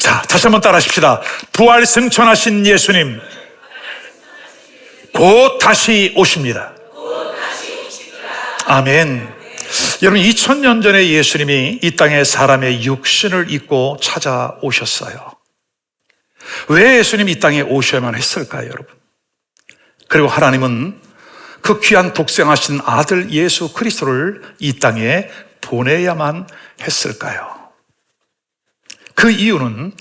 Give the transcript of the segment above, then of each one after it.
자, 다시 한번 따라 하십시다. 부활 승천하신 예수님 곧 다시 오십니다. 아멘. 여러분, 2000년 전에 예수님이 이 땅에 사람의 육신을 입고 찾아오셨어요. 왜 예수님이 이 땅에 오셔야만 했을까요, 여러분? 그리고 하나님은 그 귀한 독생하신 아들 예수 그리스도를 이 땅에 보내야만 했을까요? 그 이유는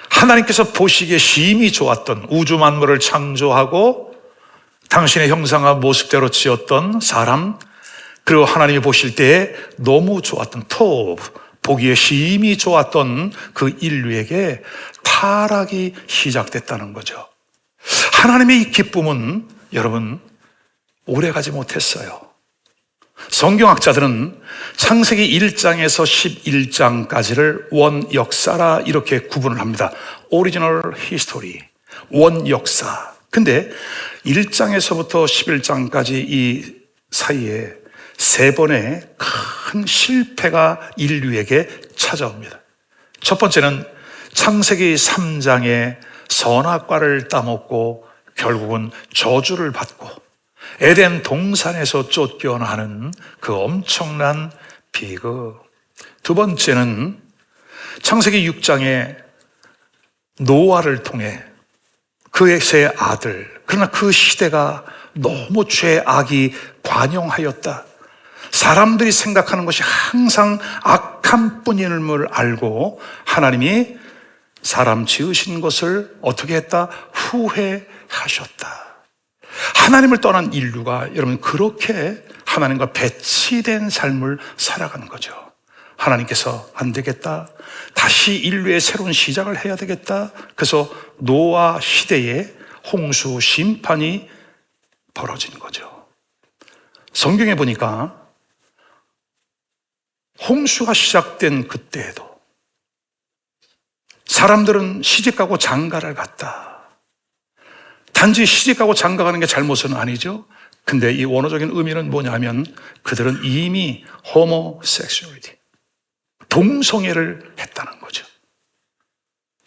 하나님께서 보시기에 심히 좋았던 우주 만물을 창조하고 당신의 형상과 모습대로 지었던 사람, 그리고 하나님이 보실 때에 너무 좋았던 보기에 심히 좋았던 그 인류에게 타락이 시작됐다는 거죠. 하나님의 이 기쁨은 여러분 오래가지 못했어요. 성경학자들은 창세기 1장에서 11장까지를 원역사라 이렇게 구분을 합니다. 오리지널 히스토리, 원역사. 근데 1장에서부터 11장까지 이 사이에 세 번의 큰 실패가 인류에게 찾아옵니다. 첫 번째는 창세기 3장에 선악과를 따먹고 결국은 저주를 받고 에덴 동산에서 쫓겨나는 그 엄청난 비극. 두 번째는 창세기 6장에 노아를 통해 그의 세 아들, 그러나 그 시대가 너무 죄악이 관영하였다. 사람들이 생각하는 것이 항상 악한 뿐임을 알고 하나님이 사람 지으신 것을 어떻게 했다? 후회하셨다. 하나님을 떠난 인류가 여러분 그렇게 하나님과 배치된 삶을 살아가는 거죠. 하나님께서 안 되겠다, 다시 인류의 새로운 시작을 해야 되겠다. 그래서 노아 시대에 홍수 심판이 벌어진 거죠. 성경에 보니까 홍수가 시작된 그때에도 사람들은 시집가고 장가를 갔다. 단지 시집가고 장가가는 게 잘못은 아니죠. 근데 이 원어적인 의미는 뭐냐면 그들은 이미 호모섹슈얼리티, 동성애를 했다는 거죠.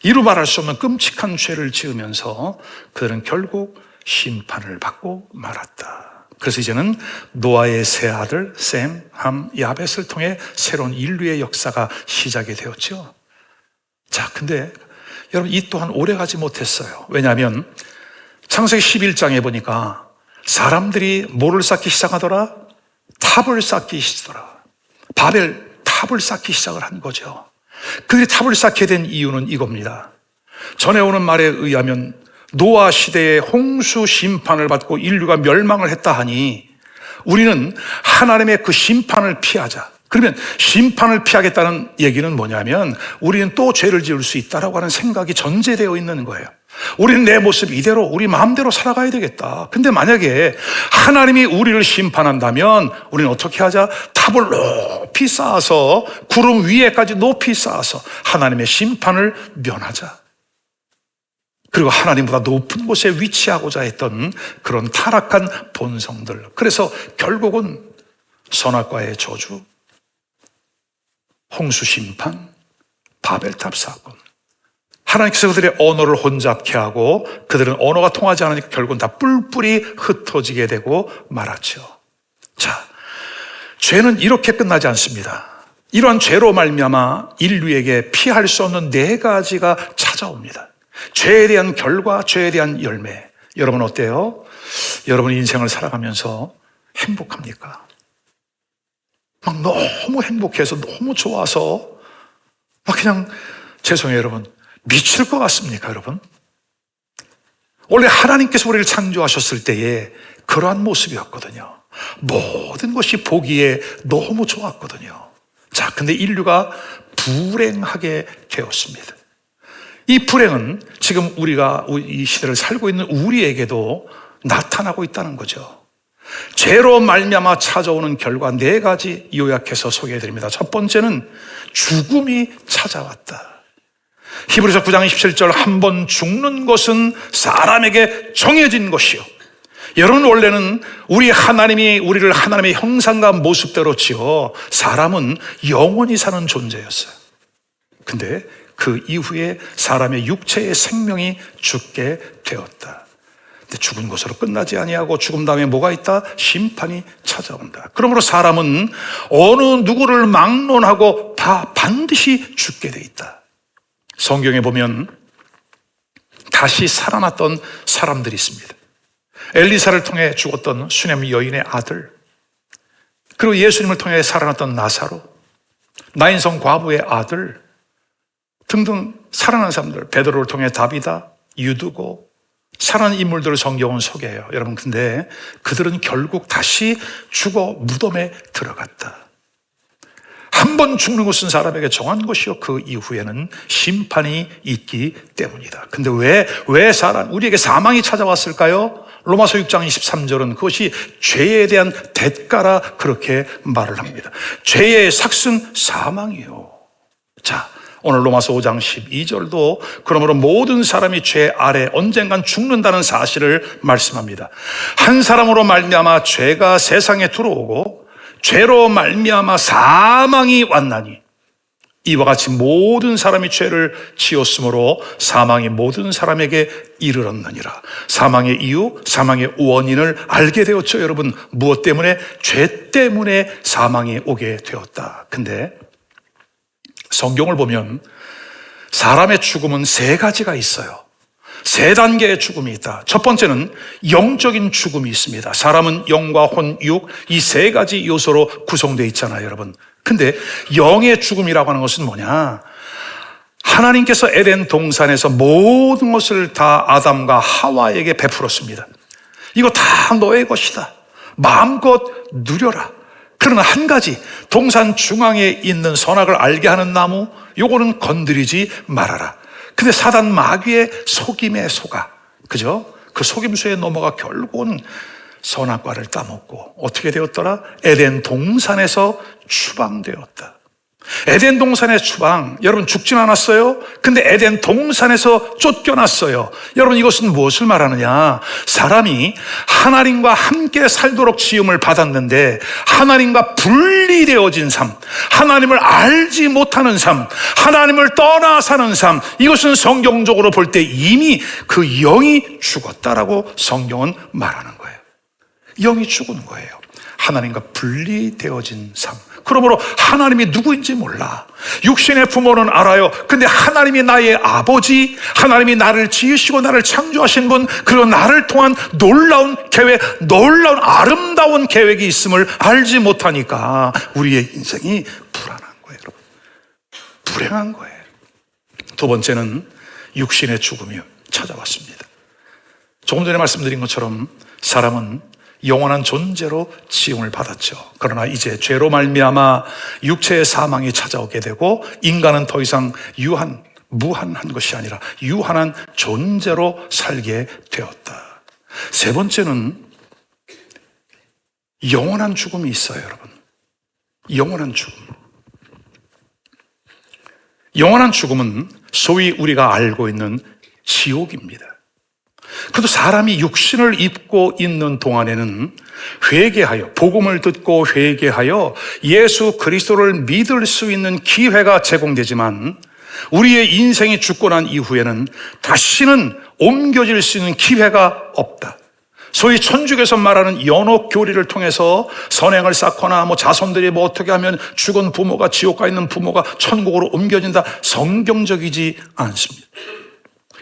이루 말할 수 없는 끔찍한 죄를 지으면서 그들은 결국 심판을 받고 말았다. 그래서 이제는 노아의 세 아들 셈, 함, 야벳을 통해 새로운 인류의 역사가 시작이 되었죠. 자, 근데 여러분 이 또한 오래가지 못했어요. 왜냐하면 창세기 11장에 보니까 사람들이 뭐를 쌓기 시작하더라? 탑을 쌓기 시작하더라. 바벨 탑을 쌓기 시작을 한 거죠. 그들이 탑을 쌓게 된 이유는 이겁니다. 전해오는 말에 의하면 노아 시대에 홍수 심판을 받고 인류가 멸망을 했다 하니 우리는 하나님의 그 심판을 피하자. 그러면 심판을 피하겠다는 얘기는 뭐냐면 우리는 또 죄를 지을 수 있다라고 하는 생각이 전제되어 있는 거예요. 우리는 내 모습 이대로 우리 마음대로 살아가야 되겠다. 근데 만약에 하나님이 우리를 심판한다면 우리는 어떻게 하자? 탑을 높이 쌓아서 구름 위에까지 높이 쌓아서 하나님의 심판을 면하자. 그리고 하나님보다 높은 곳에 위치하고자 했던 그런 타락한 본성들. 그래서 결국은 선악과의 저주, 홍수 심판, 바벨탑 사건. 하나님께서 그들의 언어를 혼잡케 하고 그들은 언어가 통하지 않으니까 결국은 다 뿔뿔이 흩어지게 되고 말았죠. 자, 죄는 이렇게 끝나지 않습니다. 이러한 죄로 말미암아 인류에게 피할 수 없는 네 가지가 찾아옵니다. 죄에 대한 결과, 죄에 대한 열매. 여러분 어때요? 여러분 인생을 살아가면서 행복합니까? 막 너무 행복해서 너무 좋아서 막 그냥 죄송해요 여러분, 미칠 것 같습니까 여러분? 원래 하나님께서 우리를 창조하셨을 때에 그러한 모습이었거든요. 모든 것이 보기에 너무 좋았거든요. 자, 근데 인류가 불행하게 되었습니다. 이 불행은 지금 우리가 이 시대를 살고 있는 우리에게도 나타나고 있다는 거죠. 죄로 말미암아 찾아오는 결과 네 가지 요약해서 소개해드립니다. 첫 번째는 죽음이 찾아왔다. 히브리서 9장 27절 한 번 죽는 것은 사람에게 정해진 것이요. 여러분 원래는 우리 하나님이 우리를 하나님의 형상과 모습대로 지어 사람은 영원히 사는 존재였어요. 근데 그 이후에 사람의 육체의 생명이 죽게 되었다. 근데 죽은 것으로 끝나지 아니하고 죽음 다음에 뭐가 있다? 심판이 찾아온다. 그러므로 사람은 어느 누구를 막론하고 반드시 죽게 돼 있다. 성경에 보면 다시 살아났던 사람들이 있습니다. 엘리사를 통해 죽었던 수넴 여인의 아들, 그리고 예수님을 통해 살아났던 나사로, 나인성 과부의 아들 등등 살아난 사람들, 베드로를 통해 다비다, 유두고, 살아난 인물들을 성경은 소개해요. 여러분, 근데 그들은 결국 다시 죽어 무덤에 들어갔다. 한 번 죽는 것은 사람에게 정한 것이요, 그 이후에는 심판이 있기 때문이다. 근데 왜 우리에게 사망이 찾아왔을까요? 로마서 6장 23절은 그것이 죄에 대한 대가라 그렇게 말을 합니다. 죄의 삭은 사망이요. 자, 오늘 로마서 5장 12절도 그러므로 모든 사람이 죄 아래 언젠간 죽는다는 사실을 말씀합니다. 한 사람으로 말미암아 죄가 세상에 들어오고 죄로 말미암아 사망이 왔나니 이와 같이 모든 사람이 죄를 지었으므로 사망이 모든 사람에게 이르렀느니라. 사망의 이유, 사망의 원인을 알게 되었죠. 여러분, 무엇 때문에? 죄 때문에 사망이 오게 되었다. 근데 성경을 보면 사람의 죽음은 세 가지가 있어요. 세 단계의 죽음이 있다. 첫 번째는 영적인 죽음이 있습니다. 사람은 영과 혼, 육, 이 세 가지 요소로 구성되어 있잖아요, 여러분. 근데 영의 죽음이라고 하는 것은 뭐냐? 하나님께서 에덴 동산에서 모든 것을 다 아담과 하와에게 베풀었습니다. 이거 다 너의 것이다. 마음껏 누려라. 그러나 한 가지, 동산 중앙에 있는 선악을 알게 하는 나무, 요거는 건드리지 말아라. 근데 사단 마귀의 속임에 속아, 그죠? 그 속임수에 넘어가 결국은 선악과를 따먹고 어떻게 되었더라? 에덴 동산에서 추방되었다. 에덴 동산의 추방, 여러분 죽진 않았어요? 근데 에덴 동산에서 쫓겨났어요. 여러분, 이것은 무엇을 말하느냐? 사람이 하나님과 함께 살도록 지음을 받았는데 하나님과 분리되어진 삶, 하나님을 알지 못하는 삶, 하나님을 떠나 사는 삶, 이것은 성경적으로 볼 때 이미 그 영이 죽었다라고 성경은 말하는 거예요. 영이 죽은 거예요. 하나님과 분리되어진 삶. 그러므로 하나님이 누구인지 몰라. 육신의 부모는 알아요. 근데 하나님이 나의 아버지, 하나님이 나를 지으시고 나를 창조하신 분, 그리고 나를 통한 놀라운 계획, 놀라운 아름다운 계획이 있음을 알지 못하니까 우리의 인생이 불안한 거예요, 여러분. 불행한 거예요. 두 번째는 육신의 죽음이 찾아왔습니다. 조금 전에 말씀드린 것처럼 사람은 영원한 존재로 지음을 받았죠. 그러나 이제 죄로 말미암아 육체의 사망이 찾아오게 되고 인간은 더 이상 무한한 것이 아니라 유한한 존재로 살게 되었다. 세 번째는 영원한 죽음이 있어요, 여러분. 영원한 죽음. 영원한 죽음은 소위 우리가 알고 있는 지옥입니다. 그래도 사람이 육신을 입고 있는 동안에는 회개하여, 복음을 듣고 회개하여 예수 그리스도를 믿을 수 있는 기회가 제공되지만 우리의 인생이 죽고 난 이후에는 다시는 옮겨질 수 있는 기회가 없다. 소위 천주교에서 말하는 연옥 교리를 통해서 선행을 쌓거나 자손들이 어떻게 하면 죽은 부모가, 지옥 가 있는 부모가 천국으로 옮겨진다. 성경적이지 않습니다.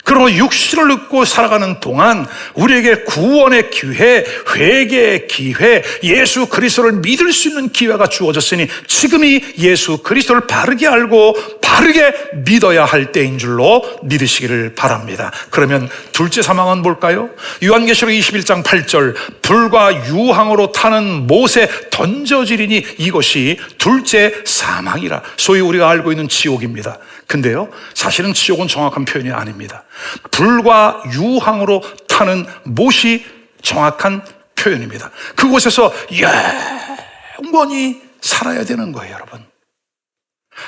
그러므로 육신을 입고 살아가는 동안 우리에게 구원의 기회, 회개의 기회, 예수 그리스도를 믿을 수 있는 기회가 주어졌으니 지금이 예수 그리스도를 바르게 알고 바르게 믿어야 할 때인 줄로 믿으시기를 바랍니다. 그러면 둘째 사망은 뭘까요? 요한계시록 21장 8절, 불과 유황으로 타는 못에 던져지리니 이것이 둘째 사망이라. 소위 우리가 알고 있는 지옥입니다. 근데요, 사실은 지옥은 정확한 표현이 아닙니다. 불과 유황으로 타는 못이 정확한 표현입니다. 그곳에서 영원히 살아야 되는 거예요, 여러분.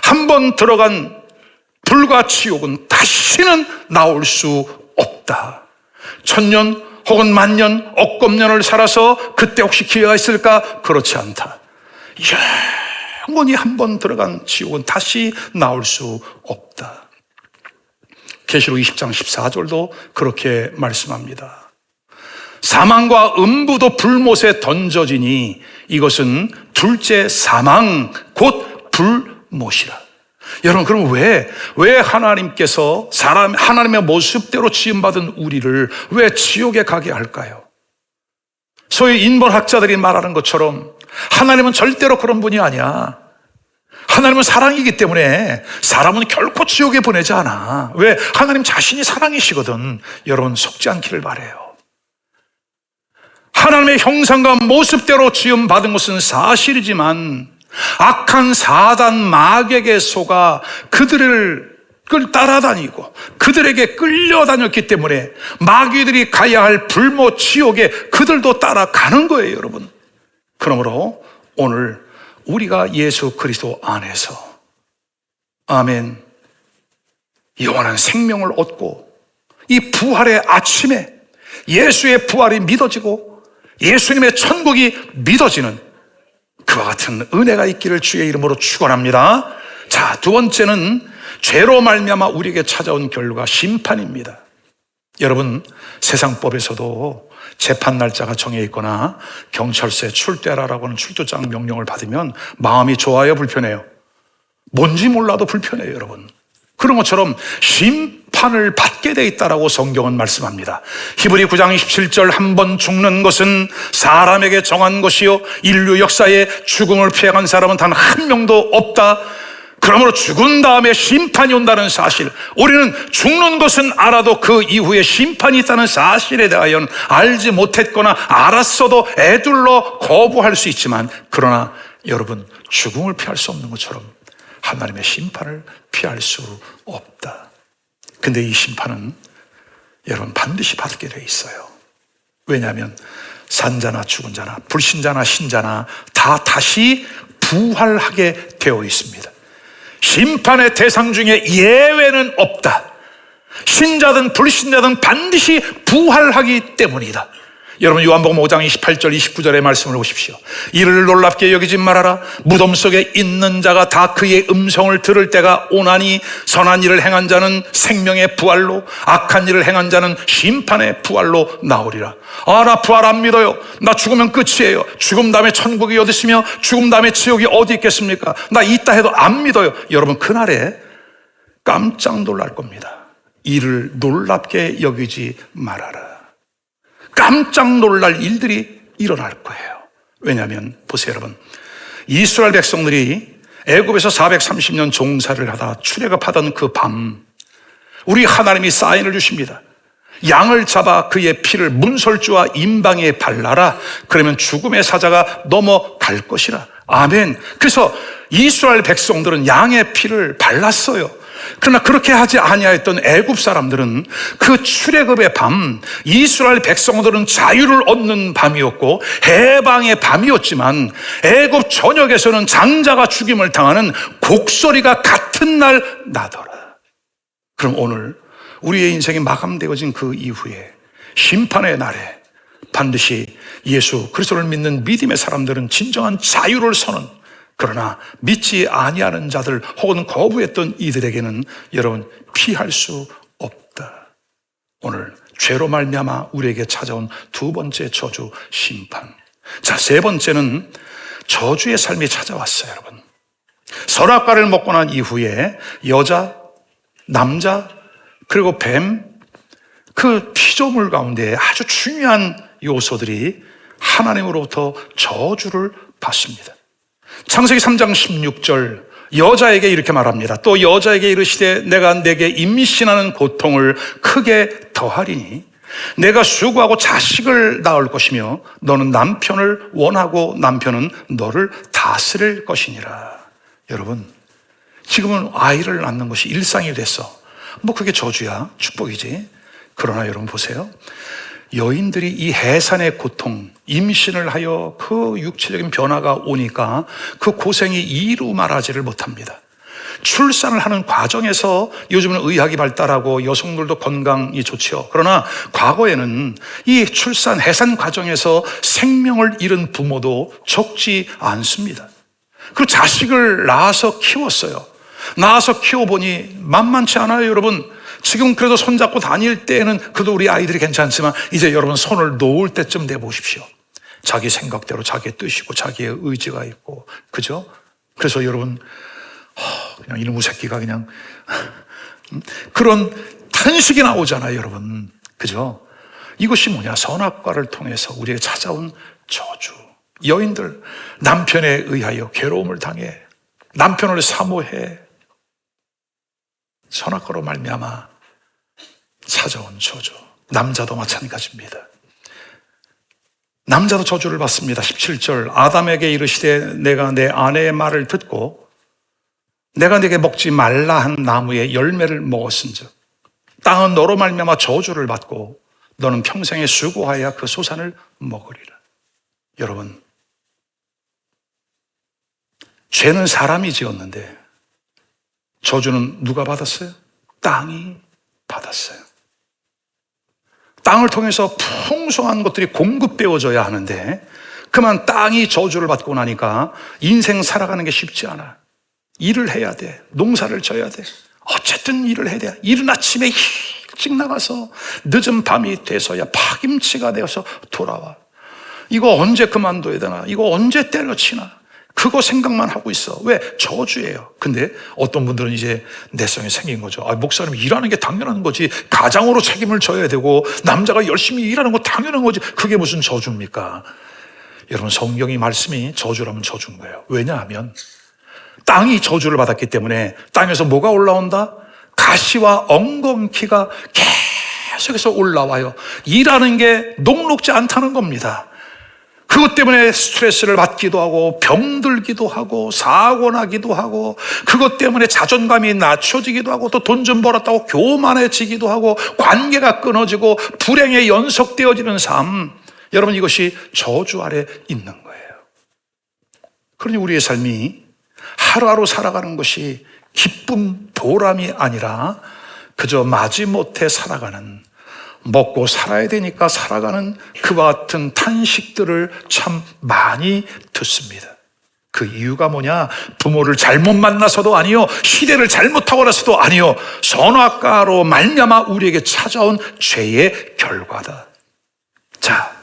한 번 들어간 불과 지옥은 다시는 나올 수 없다. 1000년 혹은 만년, 억겁년을 살아서 그때 혹시 기회가 있을까? 그렇지 않다. 영원히 한 번 들어간 지옥은 다시 나올 수 없다. 계시록 20장 14절도 그렇게 말씀합니다. 사망과 음부도 불못에 던져지니 이것은 둘째 사망 곧 불못이라. 여러분, 그럼 왜 하나님께서 하나님의 모습대로 지음받은 우리를 왜 지옥에 가게 할까요? 소위 인본학자들이 말하는 것처럼 하나님은 절대로 그런 분이 아니야. 하나님은 사랑이기 때문에 사람은 결코 지옥에 보내지 않아. 왜? 하나님 자신이 사랑이시거든. 여러분, 속지 않기를 바라요. 하나님의 형상과 모습대로 지음받은 것은 사실이지만 악한 사단 마귀에게 속아 그들을 따라다니고 그들에게 끌려다녔기 때문에 마귀들이 가야 할 불모 지옥에 그들도 따라가는 거예요, 여러분. 그러므로 오늘 우리가 예수 그리스도 안에서 아멘 영원한 생명을 얻고 이 부활의 아침에 예수의 부활이 믿어지고 예수님의 천국이 믿어지는 그와 같은 은혜가 있기를 주의 이름으로 축원합니다. 자, 두 번째는 죄로 말미암아 우리에게 찾아온 결과 심판입니다. 여러분, 세상법에서도 재판 날짜가 정해 있거나 경찰서에 출두하라고 하는 출두장 명령을 받으면 마음이 좋아요, 불편해요? 뭔지 몰라도 불편해요, 여러분. 그런 것처럼 심판을 받게 돼 있다라고 성경은 말씀합니다. 히브리 9장 27절 한 번 죽는 것은 사람에게 정한 것이요 인류 역사에 죽음을 피해간 사람은 단 한 명도 없다. 그러므로 죽은 다음에 심판이 온다는 사실, 우리는 죽는 것은 알아도 그 이후에 심판이 있다는 사실에 대하여는 알지 못했거나 알았어도 애둘러 거부할 수 있지만, 그러나 여러분, 죽음을 피할 수 없는 것처럼 하나님의 심판을 피할 수 없다. 근데 이 심판은 여러분 반드시 받게 돼 있어요. 왜냐하면 산자나 죽은 자나 불신자나 신자나 다 다시 부활하게 되어 있습니다. 심판의 대상 중에 예외는 없다. 신자든 불신자든 반드시 부활하기 때문이다. 여러분, 요한복음 5장 28절 29절의 말씀을 보십시오. 이를 놀랍게 여기지 말아라. 무덤 속에 있는 자가 다 그의 음성을 들을 때가 오나니 선한 일을 행한 자는 생명의 부활로, 악한 일을 행한 자는 심판의 부활로 나오리라. 아, 나 부활 안 믿어요. 나 죽으면 끝이에요. 죽음 다음에 천국이 어디 있으며 죽음 다음에 지옥이 어디 있겠습니까? 나 있다 해도 안 믿어요. 여러분, 그날에 깜짝 놀랄 겁니다. 이를 놀랍게 여기지 말아라. 깜짝 놀랄 일들이 일어날 거예요. 왜냐하면 보세요, 여러분. 이스라엘 백성들이 애굽에서 430년 종사를 하다 출애굽하던 그 밤, 우리 하나님이 사인을 주십니다. 양을 잡아 그의 피를 문설주와 임방에 발라라. 그러면 죽음의 사자가 넘어갈 것이라. 아멘. 그래서 이스라엘 백성들은 양의 피를 발랐어요. 그러나 그렇게 하지 아니하였던 애굽 사람들은 그 출애굽의 밤, 이스라엘 백성들은 자유를 얻는 밤이었고 해방의 밤이었지만 애굽 전역에서는 장자가 죽임을 당하는 곡소리가 같은 날 나더라. 그럼 오늘 우리의 인생이 마감되어진 그 이후에 심판의 날에 반드시 예수 그리스도를 믿는 믿음의 사람들은 진정한 자유를 선언, 그러나 믿지 아니하는 자들 혹은 거부했던 이들에게는 여러분 피할 수 없다. 오늘 죄로 말미암아 우리에게 찾아온 두 번째 저주, 심판. 자, 세 번째는 저주의 삶이 찾아왔어요, 여러분. 선악과를 먹고 난 이후에 여자, 남자, 그리고 뱀, 그 피조물 가운데 아주 중요한 요소들이 하나님으로부터 저주를 받습니다. 창세기 3장 16절, 여자에게 이렇게 말합니다. 또 여자에게 이르시되 내가 내게 임신하는 고통을 크게 더하리니 내가 수고하고 자식을 낳을 것이며 너는 남편을 원하고 남편은 너를 다스릴 것이니라. 여러분, 지금은 아이를 낳는 것이 일상이 됐어. 뭐 그게 저주야, 축복이지. 그러나 여러분 보세요. 여인들이 이 해산의 고통, 임신을 하여 그 육체적인 변화가 오니까 그 고생이 이루 말하지를 못합니다. 출산을 하는 과정에서 요즘은 의학이 발달하고 여성들도 건강이 좋죠. 그러나 과거에는 이 출산, 해산 과정에서 생명을 잃은 부모도 적지 않습니다. 그리고 자식을 낳아서 키웠어요. 낳아서 키워보니 만만치 않아요, 여러분. 지금 그래도 손잡고 다닐 때에는 그래도 우리 아이들이 괜찮지만 이제 여러분 손을 놓을 때쯤 내보십시오. 자기 생각대로 자기의 뜻이고 자기의 의지가 있고, 그죠? 그래서 여러분 그냥 이놈의 새끼가 그냥 그런 탄식이 나오잖아요, 여러분. 그죠? 이것이 뭐냐? 선악과를 통해서 우리에게 찾아온 저주. 여인들 남편에 의하여 괴로움을 당해, 남편을 사모해, 선악과로 말미암아 찾아온 저주. 남자도 마찬가지입니다. 남자도 저주를 받습니다. 17절, 아담에게 이르시되 내가 내 아내의 말을 듣고 내가 네게 먹지 말라 한 나무의 열매를 먹었은즉 땅은 너로 말미암아 저주를 받고 너는 평생에 수고하여 그 소산을 먹으리라. 여러분, 죄는 사람이 지었는데 저주는 누가 받았어요? 땅이 받았어요. 땅을 통해서 풍성한 것들이 공급되어져야 하는데 그만 땅이 저주를 받고 나니까 인생 살아가는 게 쉽지 않아. 일을 해야 돼. 농사를 져야 돼. 어쨌든 일을 해야 돼. 이른 아침에 일찍 나가서 늦은 밤이 돼서야 파김치가 되어서 돌아와. 이거 언제 그만둬야 되나? 이거 언제 때려치나? 그거 생각만 하고 있어. 왜? 저주예요. 근데 어떤 분들은 이제 내성이 생긴 거죠. 목사님 일하는 게 당연한 거지. 가장으로 책임을 져야 되고 남자가 열심히 일하는 거 당연한 거지. 그게 무슨 저주입니까? 여러분, 성경이 말씀이 저주라면 저주인 거예요. 왜냐하면 땅이 저주를 받았기 때문에 땅에서 뭐가 올라온다? 가시와 엉겅퀴가 계속해서 올라와요. 일하는 게 녹록지 않다는 겁니다. 그것 때문에 스트레스를 받기도 하고 병들기도 하고 사고 나기도 하고 그것 때문에 자존감이 낮춰지기도 하고 또 돈 좀 벌었다고 교만해지기도 하고 관계가 끊어지고 불행에 연속되어지는 삶. 여러분, 이것이 저주 아래 있는 거예요. 그러니 우리의 삶이 하루하루 살아가는 것이 기쁨, 보람이 아니라 그저 마지못해 살아가는, 먹고 살아야 되니까 살아가는 그와 같은 탄식들을 참 많이 듣습니다. 그 이유가 뭐냐? 부모를 잘못 만나서도 아니요, 시대를 잘못하고 나서도 아니요, 선악과로 말미암아 우리에게 찾아온 죄의 결과다. 자,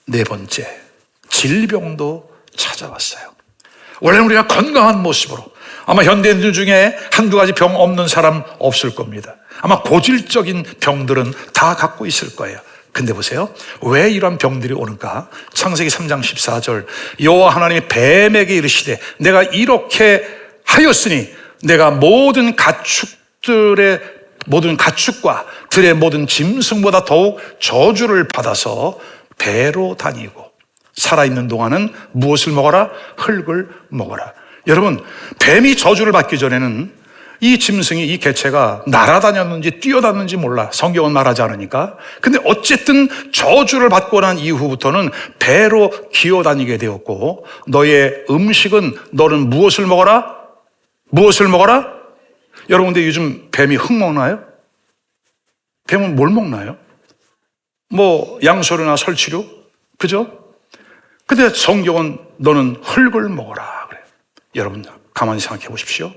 네 번째, 질병도 찾아왔어요. 원래는 우리가 건강한 모습으로, 아마 현대인들 중에 한두 가지 병 없는 사람 없을 겁니다. 아마 고질적인 병들은 다 갖고 있을 거예요. 근데 보세요, 왜 이런 병들이 오는가? 창세기 3장 14절, 여호와 하나님이 뱀에게 이르시되 내가 이렇게 하였으니 내가 모든 가축과 들의 모든 짐승보다 더욱 저주를 받아서 배로 다니고 살아있는 동안은 무엇을 먹어라? 흙을 먹어라. 여러분, 뱀이 저주를 받기 전에는 이 짐승이, 이 개체가 날아다녔는지 뛰어다녔는지 몰라. 성경은 말하지 않으니까. 근데 어쨌든 저주를 받고 난 이후부터는 배로 기어다니게 되었고, 너의 음식은 너는 무엇을 먹어라? 무엇을 먹어라? 여러분, 근데 요즘 뱀이 흙 먹나요? 뱀은 뭘 먹나요? 뭐 양소류나 설치류? 그죠? 근데 성경은 너는 흙을 먹어라 그래요. 여러분, 가만히 생각해 보십시오.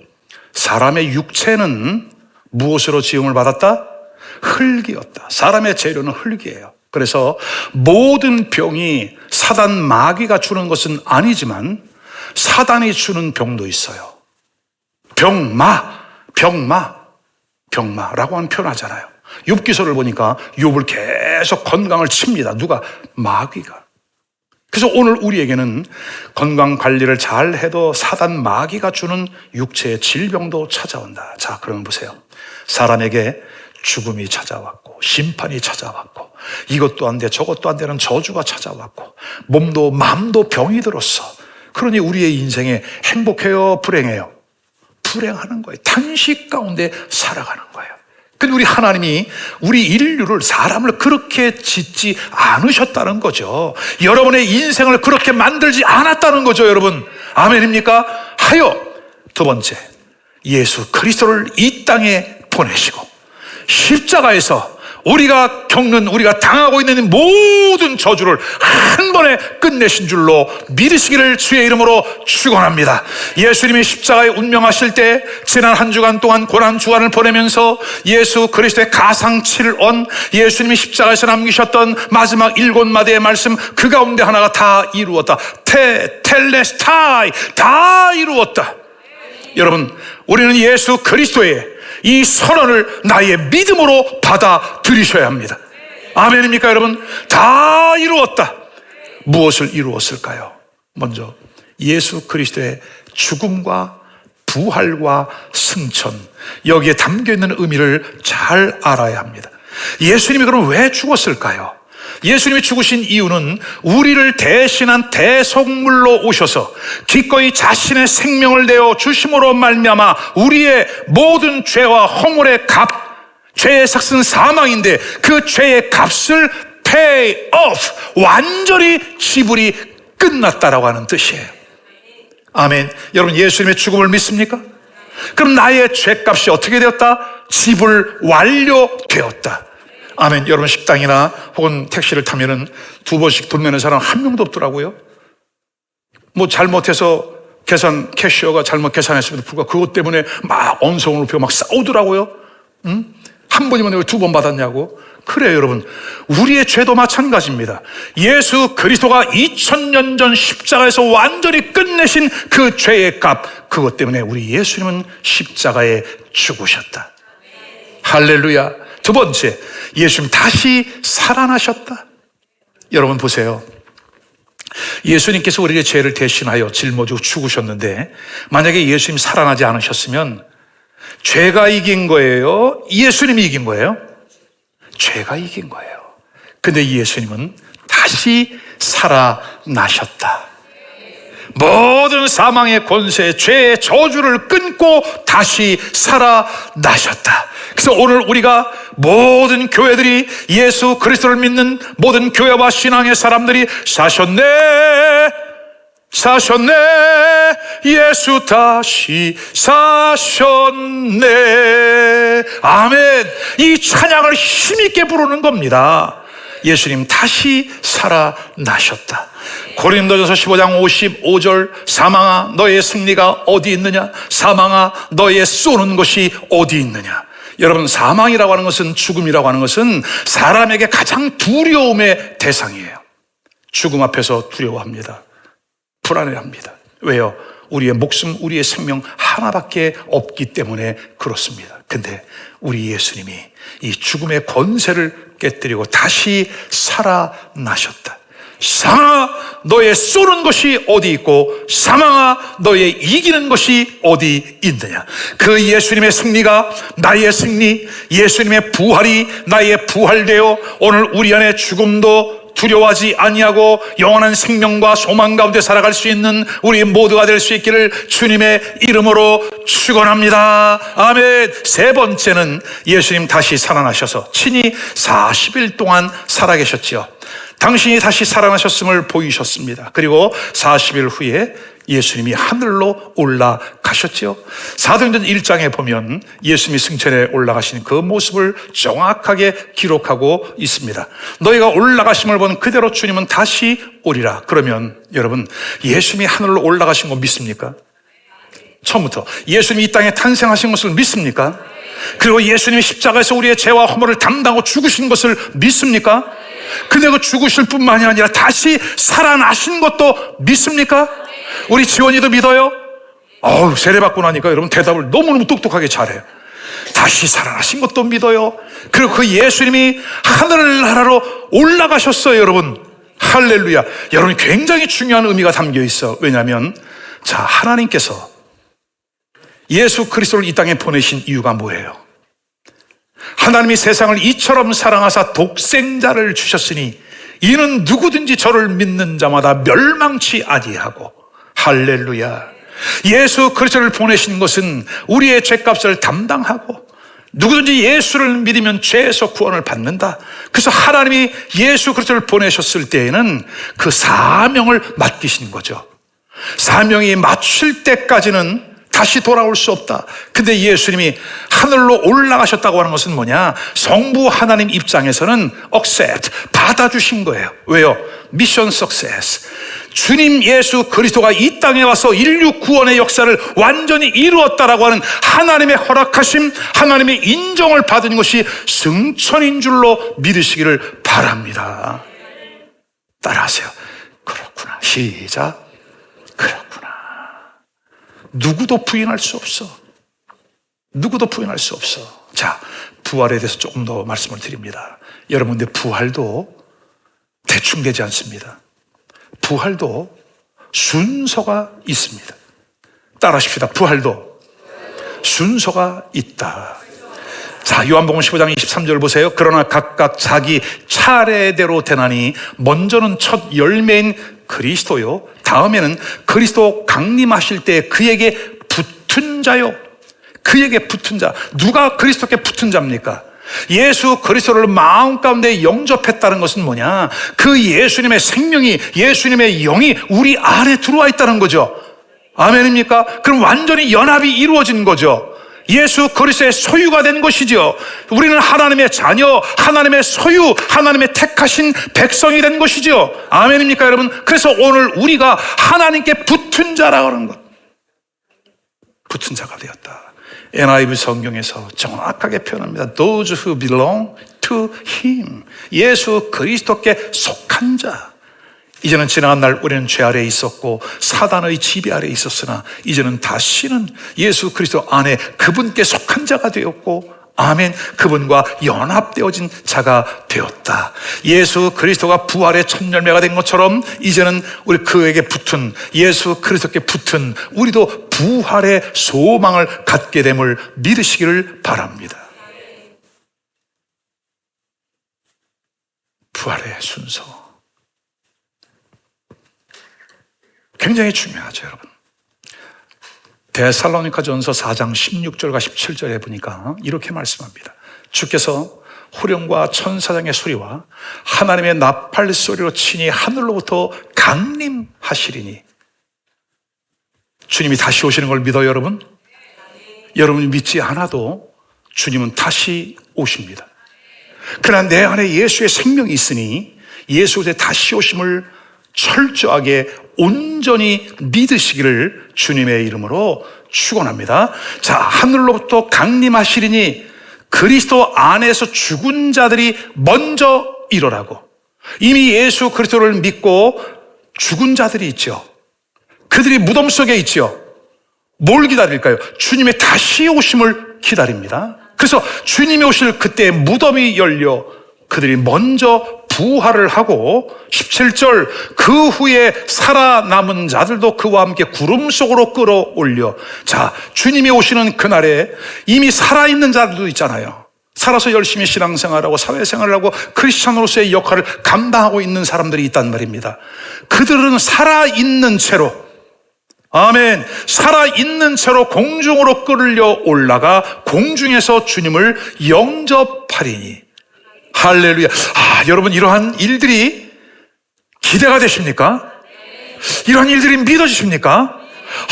사람의 육체는 무엇으로 지음을 받았다? 흙이었다. 사람의 재료는 흙이에요. 그래서 모든 병이 사단 마귀가 주는 것은 아니지만 사단이 주는 병도 있어요. 병마라고 하는 표현하잖아요. 욥기서를 보니까 욥을 계속 건강을 칩니다. 누가? 마귀가. 그래서 오늘 우리에게는 건강 관리를 잘 해도 사단 마귀가 주는 육체의 질병도 찾아온다. 자, 그러면 보세요. 사람에게 죽음이 찾아왔고 심판이 찾아왔고 이것도 안 돼 저것도 안 되는 저주가 찾아왔고 몸도 마음도 병이 들었어. 그러니 우리의 인생에 행복해요? 불행해요? 불행하는 거예요. 탄식 가운데 살아가는 거예요. 근데 우리 하나님이 우리 인류를, 사람을 그렇게 짓지 않으셨다는 거죠. 여러분의 인생을 그렇게 만들지 않았다는 거죠, 여러분. 아멘입니까? 하여 두 번째, 예수 그리스도를 이 땅에 보내시고 십자가에서 우리가 겪는, 우리가 당하고 있는 모든 저주를 한 번에 번에 끝내신 줄로 믿으시기를 주의 이름으로 축원합니다. 예수님이 십자가에 운명하실 때 지난 한 주간 동안 고난 주간을 보내면서 예수 그리스도의 가상치를 온 예수님이 십자가에서 남기셨던 마지막 7마디의 말씀, 그 가운데 하나가 다 이루었다. 텔레스타이, 다 이루었다. 여러분, 우리는 예수 그리스도의 이 선언을 나의 믿음으로 받아들이셔야 합니다. 아멘입니까, 여러분? 다 이루었다. 무엇을 이루었을까요? 먼저 예수 그리스도의 죽음과 부활과 승천, 여기에 담겨있는 의미를 잘 알아야 합니다. 예수님이 그럼 왜 죽었을까요? 예수님이 죽으신 이유는 우리를 대신한 대속물로 오셔서 기꺼이 자신의 생명을 내어 주심으로 말미암아 우리의 모든 죄와 허물의 값, 죄의 삭은 사망인데 그 죄의 값을 pay off, 완전히 지불이 끝났다라고 하는 뜻이에요. 아멘. 여러분, 예수님의 죽음을 믿습니까? 그럼 나의 죄값이 어떻게 되었다? 지불 완료되었다. 아멘. 여러분, 식당이나 혹은 택시를 타면은 2번씩 돈 내는 사람 한 명도 없더라고요. 뭐 잘못해서 캐시어가 잘못 계산했음에도 불구하고 그것 때문에 막 언성을 높이고 막 싸우더라고요. 한 번이면 왜 2번 받았냐고. 그래요, 여러분. 우리의 죄도 마찬가지입니다. 예수 그리스도가 2000년 전 십자가에서 완전히 끝내신 그 죄의 값, 그것 때문에 우리 예수님은 십자가에 죽으셨다. 할렐루야. 두 번째, 예수님 다시 살아나셨다. 여러분 보세요. 예수님께서 우리의 죄를 대신하여 짊어지고 죽으셨는데 만약에 예수님 살아나지 않으셨으면 죄가 이긴 거예요? 예수님이 이긴 거예요? 죄가 이긴 거예요. 근데 예수님은 다시 살아나셨다. 모든 사망의 권세, 죄의 저주를 끊고 다시 살아나셨다. 그래서 오늘 우리가 모든 교회들이 예수 그리스도를 믿는 모든 교회와 신앙의 사람들이 사셨네, 예수 다시 사셨네, 아멘, 이 찬양을 힘있게 부르는 겁니다. 예수님 다시 살아나셨다. 고린도전서 15장 55절, 사망아 너의 승리가 어디 있느냐, 사망아 너의 쏘는 것이 어디 있느냐. 여러분, 사망이라고 하는 것은, 죽음이라고 하는 것은 사람에게 가장 두려움의 대상이에요. 죽음 앞에서 두려워합니다. 불안해합니다. 왜요? 우리의 목숨, 우리의 생명 하나밖에 없기 때문에 그렇습니다. 근데 우리 예수님이 이 죽음의 권세를 깨뜨리고 다시 살아나셨다. 사망아 너의 쏘는 것이 어디 있고 사망아 너의 이기는 것이 어디 있느냐. 그 예수님의 승리가 나의 승리, 예수님의 부활이 나의 부활되어 오늘 우리 안에 죽음도 두려워하지 아니하고 영원한 생명과 소망 가운데 살아갈 수 있는 우리 모두가 될 수 있기를 주님의 이름으로 축원합니다. 아멘. 세 번째는 예수님 다시 살아나셔서 친히 40일 동안 살아계셨지요. 당신이 다시 살아나셨음을 보이셨습니다. 그리고 40일 후에 예수님이 하늘로 올라가셨죠. 사도행전 1장에 보면 예수님이 승천에 올라가신 그 모습을 정확하게 기록하고 있습니다. 너희가 올라가심을 본 그대로 주님은 다시 오리라. 그러면 여러분, 예수님이 하늘로 올라가신 거 믿습니까? 처음부터 예수님이 이 땅에 탄생하신 것을 믿습니까? 그리고 예수님이 십자가에서 우리의 죄와 허물을 담당하고 죽으신 것을 믿습니까? 근데 그 죽으실 뿐만이 아니라 다시 살아나신 것도 믿습니까? 우리 지원이도 믿어요? 세례받고 나니까 여러분 대답을 너무너무 똑똑하게 잘해요. 다시 살아나신 것도 믿어요. 그리고 그 예수님이 하늘나라로 올라가셨어요, 여러분. 할렐루야. 여러분, 굉장히 중요한 의미가 담겨 있어. 왜냐하면 하나님께서 예수 그리스도를 이 땅에 보내신 이유가 뭐예요? 하나님이 세상을 이처럼 사랑하사 독생자를 주셨으니 이는 누구든지 저를 믿는 자마다 멸망치 아니하고. 할렐루야. 예수 그리스도를 보내신 것은 우리의 죄값을 담당하고 누구든지 예수를 믿으면 죄에서 구원을 받는다. 그래서 하나님이 예수 그리스도를 보내셨을 때에는 그 사명을 맡기신 거죠. 사명이 마칠 때까지는 다시 돌아올 수 없다. 근데 예수님이 하늘로 올라가셨다고 하는 것은 뭐냐? 성부 하나님 입장에서는 accept, 받아주신 거예요. 왜요? 미션 석세스. 주님 예수 그리스도가 이 땅에 와서 인류 구원의 역사를 완전히 이루었다라고 하는 하나님의 허락하심, 하나님의 인정을 받은 것이 승천인 줄로 믿으시기를 바랍니다. 따라하세요. 그렇구나. 시작. 그렇구나. 누구도 부인할 수 없어. 누구도 부인할 수 없어. 자, 부활에 대해서 조금 더 말씀을 드립니다. 여러분, 근데 부활도 대충 되지 않습니다. 부활도 순서가 있습니다. 따라하십시다. 부활도 순서가 있다. 자, 요한복음 15장 23절 보세요. 그러나 각각 자기 차례대로 되나니 먼저는 첫 열매인 그리스도요, 다음에는 그리스도 강림하실 때 그에게 붙은 자요. 그에게 붙은 자. 누가 그리스도께 붙은 자입니까? 예수 그리스도를 마음 가운데 영접했다는 것은 뭐냐? 그 예수님의 생명이, 예수님의 영이 우리 안에 들어와 있다는 거죠. 아멘입니까? 그럼 완전히 연합이 이루어진 거죠. 예수 그리스도의 소유가 된 것이죠. 우리는 하나님의 자녀, 하나님의 소유, 하나님의 택하신 백성이 된 것이죠. 아멘입니까, 여러분? 그래서 오늘 우리가 하나님께 붙은 자라고 하는 것, 붙은 자가 되었다. NIV 성경에서 정확하게 표현합니다. Those who belong to Him. 예수 그리스도께 속한 자. 이제는 지나간 날 우리는 죄 아래에 있었고 사단의 지배 아래에 있었으나 이제는 다시는 예수 그리스도 안에 그분께 속한 자가 되었고, 아멘, 그분과 연합되어진 자가 되었다. 예수 그리스도가 부활의 첫 열매가 된 것처럼 이제는 우리 그에게 붙은, 예수 그리스도께 붙은 우리도 부활의 소망을 갖게 됨을 믿으시기를 바랍니다. 부활의 순서 굉장히 중요하죠, 여러분. 데살로니가전서 4장 16절과 17절에 보니까 이렇게 말씀합니다. 주께서 호령과 천사장의 소리와 하나님의 나팔 소리로 친히 하늘로부터 강림하시리니. 주님이 다시 오시는 걸 믿어요, 여러분? 여러분이 믿지 않아도 주님은 다시 오십니다. 그러나 내 안에 예수의 생명이 있으니 예수의 다시 오심을 철저하게 온전히 믿으시기를 주님의 이름으로 축원합니다. 자, 하늘로부터 강림하시리니 그리스도 안에서 죽은 자들이 먼저 일어나고, 이미 예수 그리스도를 믿고 죽은 자들이 있죠. 그들이 무덤 속에 있죠. 뭘 기다릴까요? 주님의 다시 오심을 기다립니다. 그래서 주님이 오실 그때 무덤이 열려 그들이 먼저 부활을 하고, 17절, 그 후에 살아남은 자들도 그와 함께 구름 속으로 끌어올려. 자, 주님이 오시는 그날에 이미 살아있는 자들도 있잖아요. 살아서 열심히 신앙생활하고 사회생활을 하고 크리스찬으로서의 역할을 감당하고 있는 사람들이 있단 말입니다. 그들은 살아있는 채로, 아멘, 살아있는 채로 공중으로 끌려 올라가 공중에서 주님을 영접하리니. 할렐루야. 여러분, 이러한 일들이 기대가 되십니까? 이러한 일들이 믿어지십니까?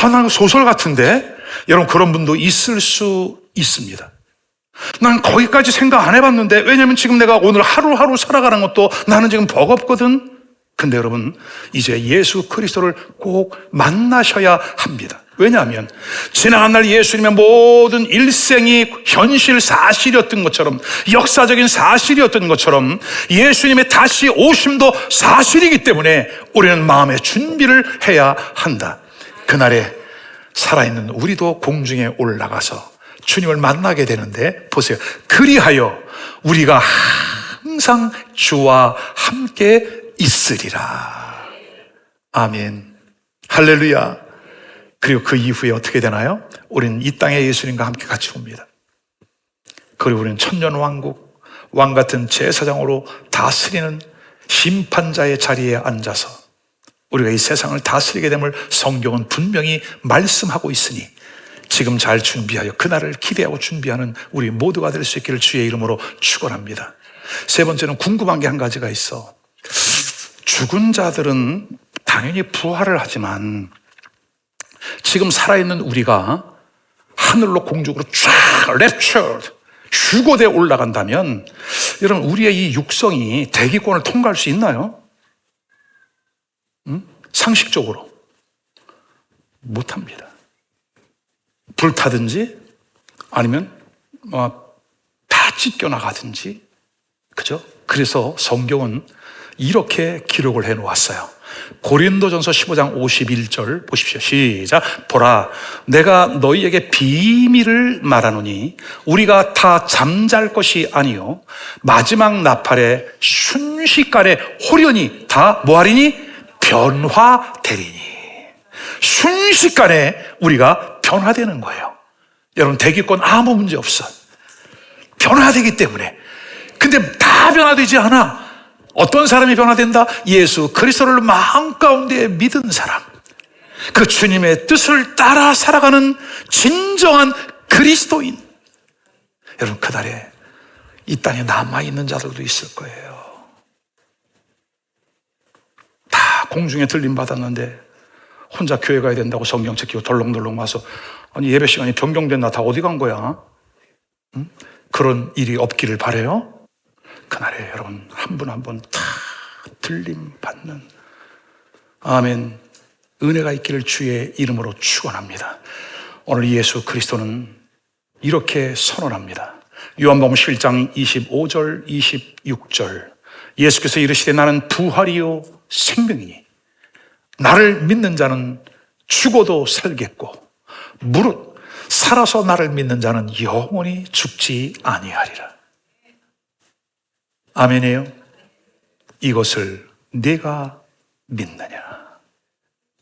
난 소설 같은데. 여러분, 그런 분도 있을 수 있습니다. 난 거기까지 생각 안 해봤는데, 왜냐면 지금 내가 오늘 하루하루 살아가는 것도 나는 지금 버겁거든. 근데 여러분, 이제 예수 그리스도를 꼭 만나셔야 합니다. 왜냐하면 지나간 날 예수님의 모든 일생이 현실 사실이었던 것처럼, 역사적인 사실이었던 것처럼 예수님의 다시 오심도 사실이기 때문에 우리는 마음의 준비를 해야 한다. 그날에 살아있는 우리도 공중에 올라가서 주님을 만나게 되는데, 보세요. 그리하여 우리가 항상 주와 함께 있으리라. 아멘. 할렐루야. 그리고 그 이후에 어떻게 되나요? 우리는 이 땅에 예수님과 함께 같이 옵니다. 그리고 우리는 천년왕국, 왕같은 제사장으로 다스리는 심판자의 자리에 앉아서 우리가 이 세상을 다스리게 됨을 성경은 분명히 말씀하고 있으니 지금 잘 준비하여 그날을 기대하고 준비하는 우리 모두가 될 수 있기를 주의 이름으로 축원합니다. 세 번째는 궁금한 게 한 가지가 있어. 죽은 자들은 당연히 부활을 하지만 지금 살아있는 우리가 하늘로 공중으로 쫙 랩처드 휴거돼 올라간다면 여러분 우리의 이 육성이 대기권을 통과할 수 있나요? 상식적으로 못합니다. 불타든지 아니면 다 찢겨나가든지, 그죠? 그래서 성경은 이렇게 기록을 해놓았어요. 고린도전서 15장 51절 보십시오. 시작. 보라, 내가 너희에게 비밀을 말하노니 우리가 다 잠잘 것이 아니요 마지막 나팔에 순식간에 호련히 다 뭐하리니? 변화되리니. 순식간에 우리가 변화되는 거예요. 여러분 대기권 아무 문제 없어. 변화되기 때문에. 근데 다 변화되지 않아. 어떤 사람이 변화된다? 예수 그리스도를 마음 가운데 믿은 사람, 그 주님의 뜻을 따라 살아가는 진정한 그리스도인. 여러분 그날에 이 땅에 남아있는 자들도 있을 거예요. 다 공중에 들림 받았는데 혼자 교회 가야 된다고 성경책 끼고 덜렁덜렁 와서 아니 예배 시간이 변경됐나, 다 어디 간 거야? 응? 그런 일이 없기를 바라요. 그날에 여러분 한 분 한 분 다 들림 받는, 아멘, 은혜가 있기를 주의 이름으로 축원합니다. 오늘 예수 그리스도는 이렇게 선언합니다. 요한복음 11장 25절 26절 예수께서 이르시되 나는 부활이요 생명이니 나를 믿는 자는 죽어도 살겠고 무릇 살아서 나를 믿는 자는 영원히 죽지 아니하리라. 아멘이에요. 이것을 내가 믿느냐?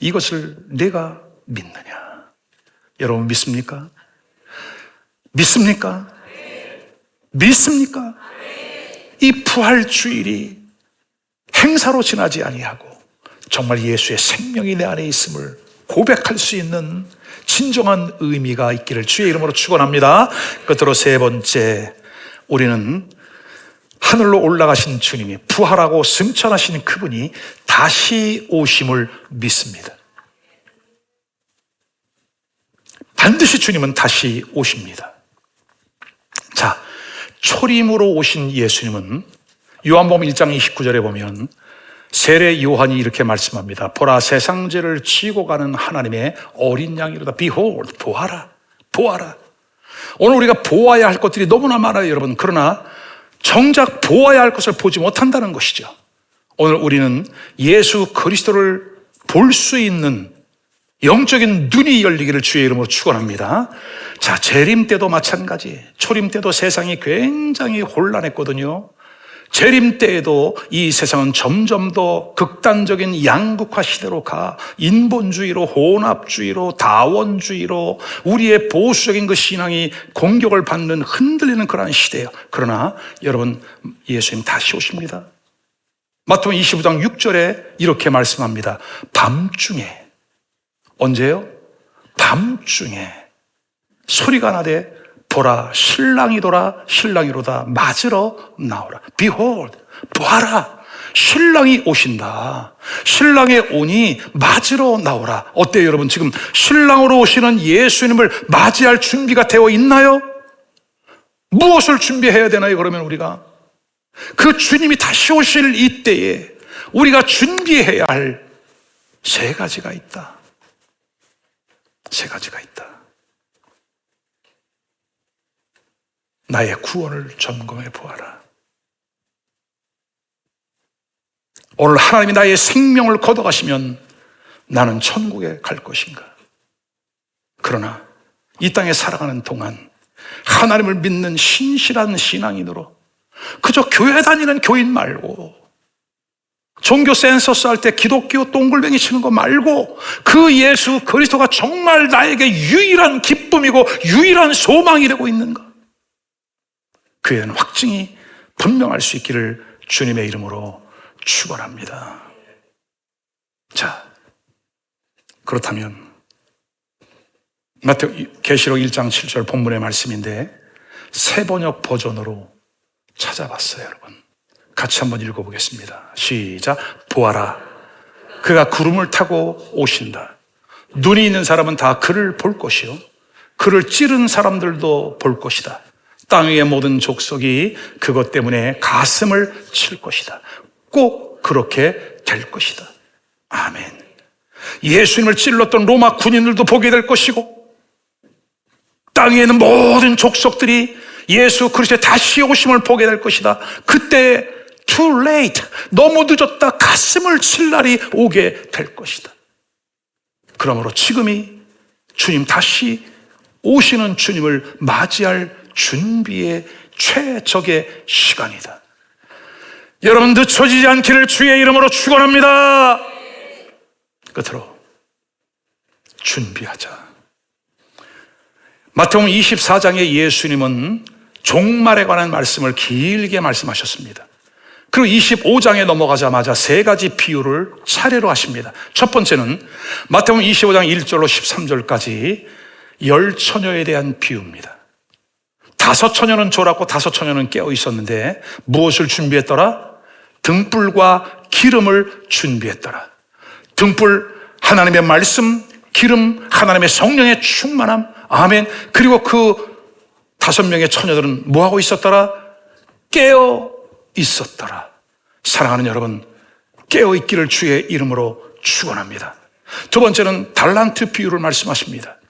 이것을 내가 믿느냐? 여러분 믿습니까? 믿습니까? 믿습니까? 이 부활주일이 행사로 지나지 아니하고 정말 예수의 생명이 내 안에 있음을 고백할 수 있는 진정한 의미가 있기를 주의 이름으로 축원합니다. 끝으로 세 번째, 우리는 하늘로 올라가신 주님이, 부활하고 승천하신 그분이 다시 오심을 믿습니다. 반드시 주님은 다시 오십니다. 자, 초림으로 오신 예수님은 요한복음 1장 29절에 보면 세례 요한이 이렇게 말씀합니다. 보라, 세상 죄를 지고 가는 하나님의 어린 양이로다. Behold, 보아라, 보아라. 오늘 우리가 보아야 할 것들이 너무나 많아요, 여러분. 그러나 정작 보아야 할 것을 보지 못한다는 것이죠. 오늘 우리는 예수 그리스도를 볼 수 있는 영적인 눈이 열리기를 주의 이름으로 축원합니다. 자, 재림 때도 마찬가지. 초림 때도 세상이 굉장히 혼란했거든요. 재림 때에도 이 세상은 점점 더 극단적인 양극화 시대로 가, 인본주의로, 혼합주의로, 다원주의로 우리의 보수적인 그 신앙이 공격을 받는, 흔들리는 그러한 시대예요. 그러나 여러분, 예수님 다시 오십니다. 마태복음 25장 6절에 이렇게 말씀합니다. 밤중에, 언제요? 밤중에 소리가 나되 보라, 신랑이도라, 신랑이로다, 맞으러 나오라. Behold, 보아라, 신랑이 오신다. 신랑이 오니 맞으러 나오라. 어때요, 여러분? 지금 신랑으로 오시는 예수님을 맞이할 준비가 되어 있나요? 무엇을 준비해야 되나요, 그러면 우리가? 그 주님이 다시 오실 이때에 우리가 준비해야 할 세 가지가 있다. 세 가지가 있다. 나의 구원을 점검해 보아라. 오늘 하나님이 나의 생명을 걷어가시면 나는 천국에 갈 것인가? 그러나 이 땅에 살아가는 동안 하나님을 믿는 신실한 신앙인으로 그저 교회 다니는 교인 말고, 종교 센서스 할 때 기독교 동글뱅이 치는 거 말고, 그 예수 그리스도가 정말 나에게 유일한 기쁨이고 유일한 소망이 되고 있는가? 그에는 확증이 분명할 수 있기를 주님의 이름으로 축원합니다. 자, 그렇다면 계시록 1장 7절 본문의 말씀인데 새 번역 버전으로 찾아봤어요, 여러분. 같이 한번 읽어보겠습니다. 시작. 보아라, 그가 구름을 타고 오신다. 눈이 있는 사람은 다 그를 볼 것이요 그를 찌른 사람들도 볼 것이다. 땅 위의 모든 족속이 그것 때문에 가슴을 칠 것이다. 꼭 그렇게 될 것이다. 아멘. 예수님을 찔렀던 로마 군인들도 보게 될 것이고, 땅 위에 있는 모든 족속들이 예수 그리스도의 다시 오심을 보게 될 것이다. 그때 too late, 너무 늦었다, 가슴을 칠 날이 오게 될 것이다. 그러므로 지금이 주님 다시 오시는 주님을 맞이할 준비의 최적의 시간이다. 여러분, 늦춰지지 않기를 주의 이름으로 축원합니다. 끝으로 준비하자. 마태복음 24장에 예수님은 종말에 관한 말씀을 길게 말씀하셨습니다. 그리고 25장에 넘어가자마자 세 가지 비유를 차례로 하십니다. 첫 번째는 마태복음 25장 1절로 13절까지 열 처녀에 대한 비유입니다. 5 처녀는 졸았고 5 처녀는 깨어 있었는데 무엇을 준비했더라? 등불과 기름을 준비했더라. 등불, 하나님의 말씀, 기름, 하나님의 성령의 충만함. 아멘. 그리고 그 5명의 처녀들은 뭐하고 있었더라? 깨어 있었더라. 사랑하는 여러분, 깨어 있기를 주의 이름으로 축원합니다. 두 번째는 달란트 비유를 말씀하십니다.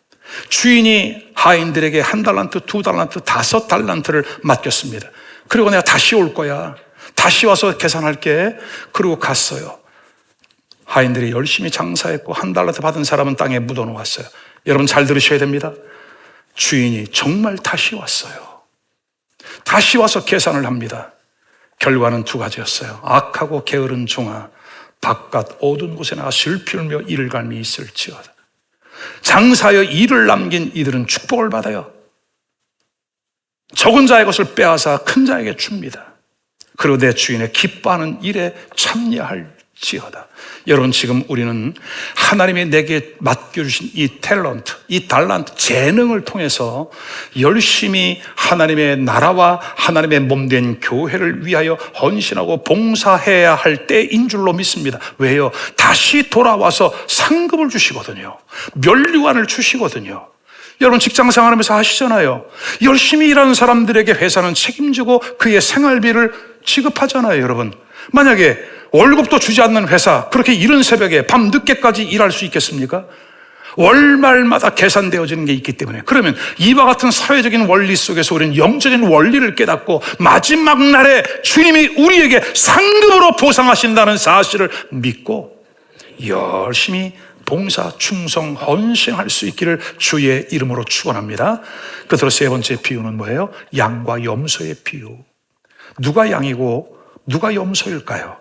주인이 하인들에게 1달란트, 2달란트, 5달란트를 맡겼습니다. 그리고 내가 다시 올 거야, 다시 와서 계산할게. 그리고 갔어요. 하인들이 열심히 장사했고 1달란트 받은 사람은 땅에 묻어놓았어요. 여러분 잘 들으셔야 됩니다. 주인이 정말 다시 왔어요. 다시 와서 계산을 합니다. 결과는 2가지였어요. 악하고 게으른 종아, 바깥 어두운 곳에 나가 슬피울며 이를 갈미 있을지어다. 장사하여 일을 남긴 이들은 축복을 받아요. 적은 자의 것을 빼앗아 큰 자에게 줍니다. 그리고 내 주인의 기뻐하는 일에 참여할지어다. 여러분, 지금 우리는 하나님이 내게 맡겨주신 이 탤런트, 이 달란트, 재능을 통해서 열심히 하나님의 나라와 하나님의 몸된 교회를 위하여 헌신하고 봉사해야 할 때인 줄로 믿습니다. 왜요? 다시 돌아와서 상급을 주시거든요. 면류관을 주시거든요. 여러분 직장 생활하면서 하시잖아요. 열심히 일하는 사람들에게 회사는 책임지고 그의 생활비를 지급하잖아요. 여러분, 만약에 월급도 주지 않는 회사, 그렇게 이른 새벽에 밤 늦게까지 일할 수 있겠습니까? 월말마다 계산되어지는 게 있기 때문에. 그러면 이와 같은 사회적인 원리 속에서 우리는 영적인 원리를 깨닫고 마지막 날에 주님이 우리에게 상급으로 보상하신다는 사실을 믿고 열심히 봉사, 충성, 헌신할 수 있기를 주의 이름으로 축원합니다. 끝으로 세 번째 비유는 뭐예요? 양과 염소의 비유. 누가 양이고 누가 염소일까요?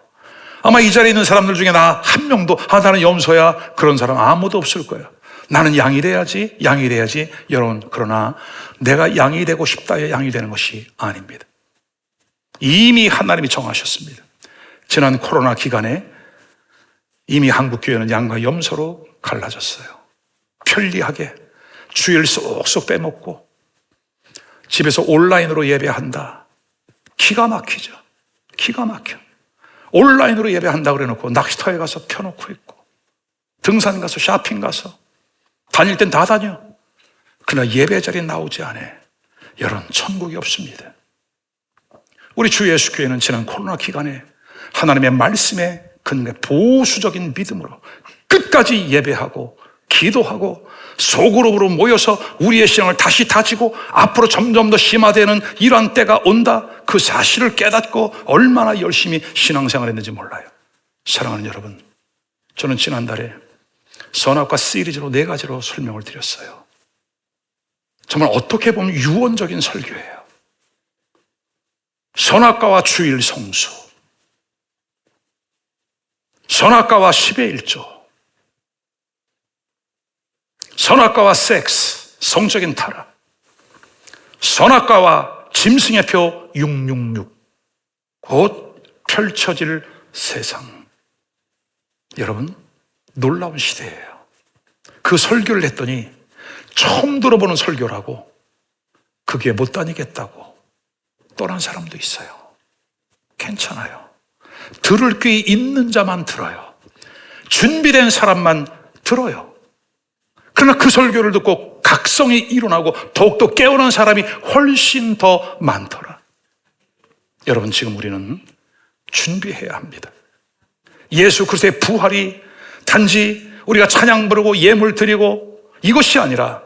아마 이 자리에 있는 사람들 중에 나 한 명도 나는 염소야, 그런 사람 아무도 없을 거예요. 나는 양이 돼야지, 양이 돼야지. 여러분, 그러나 내가 양이 되고 싶다에 양이 되는 것이 아닙니다. 이미 하나님이 정하셨습니다. 지난 코로나 기간에 이미 한국교회는 양과 염소로 갈라졌어요. 편리하게 주일 쏙쏙 빼먹고 집에서 온라인으로 예배한다. 기가 막히죠. 기가 막혀. 온라인으로 예배한다 그래놓고 낚시터에 가서 켜놓고 있고, 등산 가서, 쇼핑 가서, 다닐 땐 다 다녀. 그러나 예배 자리에 나오지 않아. 여러분, 천국이 없습니다. 우리 주 예수 교회는 지난 코로나 기간에 하나님의 말씀에 근거해 보수적인 믿음으로 끝까지 예배하고 기도하고 소그룹으로 모여서 우리의 신앙을 다시 다지고 앞으로 점점 더 심화되는 이러한 때가 온다, 그 사실을 깨닫고 얼마나 열심히 신앙생활을 했는지 몰라요. 사랑하는 여러분, 저는 지난달에 선악과 시리즈로 4가지로 설명을 드렸어요. 정말 어떻게 보면 유언적인 설교예요. 선악과와 주일 성수, 선악과와 10의 1조, 선악과와 섹스, 성적인 타락, 선악과와 짐승의 표 666, 곧 펼쳐질 세상. 여러분, 놀라운 시대예요. 그 설교를 했더니 처음 들어보는 설교라고, 그게 못 다니겠다고 떠난 사람도 있어요. 괜찮아요. 들을 귀 있는 자만 들어요. 준비된 사람만 들어요. 그러나 그 설교를 듣고 각성이 일어나고 더욱더 깨어난 사람이 훨씬 더 많더라. 여러분, 지금 우리는 준비해야 합니다. 예수 그리스도의 부활이 단지 우리가 찬양 부르고 예물 드리고 이것이 아니라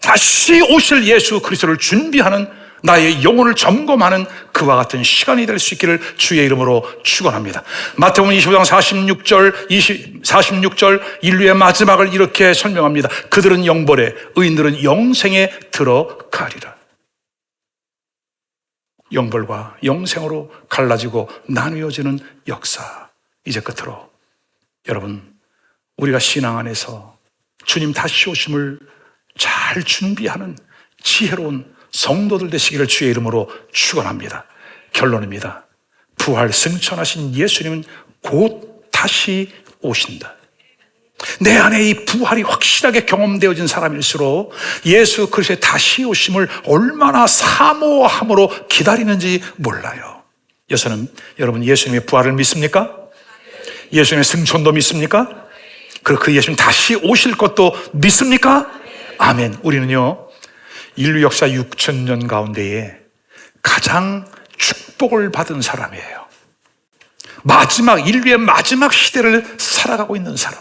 다시 오실 예수 그리스도를 준비하는, 나의 영혼을 점검하는 그와 같은 시간이 될 수 있기를 주의 이름으로 축원합니다. 마태복음 25장 46절 인류의 마지막을 이렇게 설명합니다. 그들은 영벌에, 의인들은 영생에 들어가리라. 영벌과 영생으로 갈라지고 나누어지는 역사. 이제 끝으로 여러분, 우리가 신앙 안에서 주님 다시 오심을 잘 준비하는 지혜로운 성도들 되시기를 주의 이름으로 축원합니다. 결론입니다. 부활 승천하신 예수님은 곧 다시 오신다. 내 안에 이 부활이 확실하게 경험되어진 사람일수록 예수 그리스도의 다시 오심을 얼마나 사모함으로 기다리는지 몰라요. 여러분, 예수님의 부활을 믿습니까? 예수님의 승천도 믿습니까? 그리고 그 예수님 다시 오실 것도 믿습니까? 아멘. 우리는요, 인류 역사 6,000년 가운데에 가장 축복을 받은 사람이에요. 인류의 마지막 시대를 살아가고 있는 사람.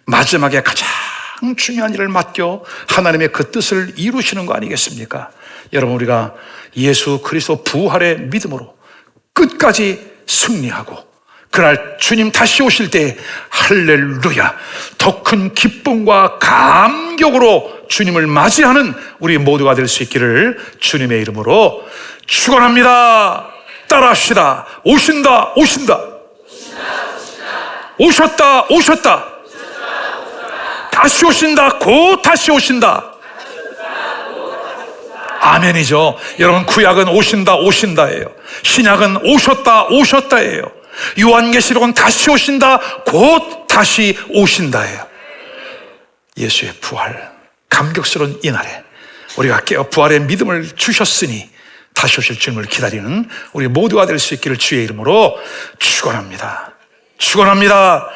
마지막에 가장 중요한 일을 맡겨 하나님의 그 뜻을 이루시는 거 아니겠습니까? 여러분, 우리가 예수 그리스도 부활의 믿음으로 끝까지 승리하고 그날 주님 다시 오실 때 할렐루야, 더 큰 기쁨과 감격으로 주님을 맞이하는 우리 모두가 될 수 있기를 주님의 이름으로 축원합니다. 따라합시다. 오신다, 오신다. 오셨다, 오셨다. 다시 오신다, 곧 다시 오신다. 아멘이죠. 여러분, 구약은 오신다, 오신다예요. 신약은 오셨다, 오셨다예요. 요한계시록은 다시 오신다, 곧 다시 오신다예요. 예수의 부활, 감격스러운 이날에 우리가 깨어 부활의 믿음을 주셨으니 다시 오실 주님을 기다리는 우리 모두가 될 수 있기를 주의 이름으로 축원합니다. 축원합니다.